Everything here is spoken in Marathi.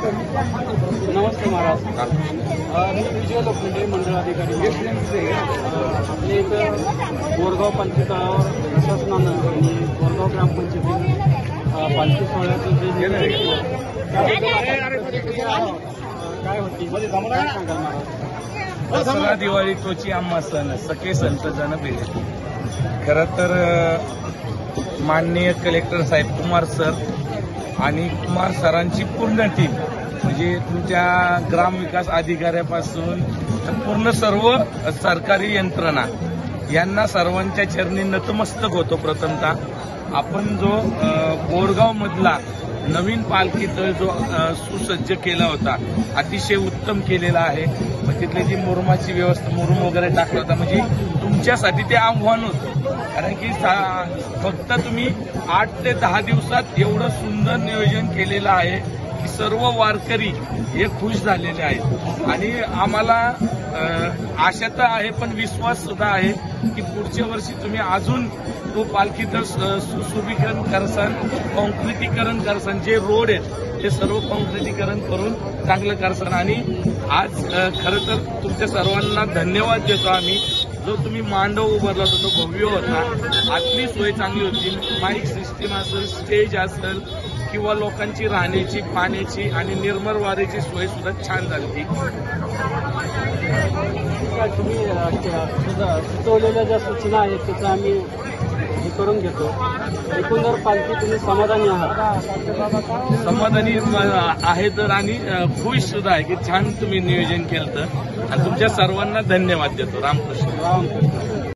नमस्ते महाराज. मी विजय लोखंडे, मंडळ अधिकारी. आपल्या इथं बोरगाव पालखी तळावर शासनानं आणि बोरगाव ग्रामपंचायतीने पालखी सोहळ्याचं जे काय होती काय सांगाल महाराज? दसरा दिवाळी तोची आम्हा सण सखे संत जन भेटे. खरं तर माननीय कलेक्टर साहेब कुमार सर आणि कुमार सरांची पूर्ण टीम म्हणजे तुमच्या ग्रामविकास अधिकाऱ्यापासून पूर्ण सर्व सरकारी यंत्रणा यांना सर्वांच्या चरणी नतमस्तक होतो. प्रथमतः आपण जो बोरगाव मधला नवीन पालखी तळ जो सुसज्ज केला होता अतिशय उत्तम केलेला आहे. तिथली जी मुरुमाची व्यवस्था मुरुम वगैरे टाकला होता म्हणजे तुमच्यासाठी ते आव्हान होतं. कारण की फक्त तुम्ही 8 ते 10 दिवसात एवढं सुंदर नियोजन केलेलं आहे की सर्व वारकरी हे खुश झालेले आहेत. आणि आम्हाला आशा तर आहे पण विश्वास सुद्धा आहे की पुढच्या वर्षी तुम्ही अजून तो पालखी तर सुशोभीकरण करसान, कॉन्क्रिटीकरण करसान. जे रोड आहेत ते सर्व कॉन्क्रिटीकरण करून चांगलं करसान. आणि आज खरं तर तुमच्या सर्वांना धन्यवाद देतो आम्ही. जो तुम्ही मांडव उभारला होता तो भव्य होता. आतली सोय चांगली होती. माईक सिस्टीम असेल, स्टेज असेल किंवा लोकांची राहण्याची, पाण्याची आणि निर्मळ वारेची सोय सुद्धा छान झाली. तुम्ही सुचवलेल्या ज्या सूचना आहेत त्याचं आम्ही हे करून घेतो. एकंदर पालखी तुम्ही समाधानी आहात? समाधानी आहे तर आणि खुश सुद्धा आहे की छान तुम्ही नियोजन केलं. आणि तुमच्या सर्वांना धन्यवाद देतो. रामकृष्ण.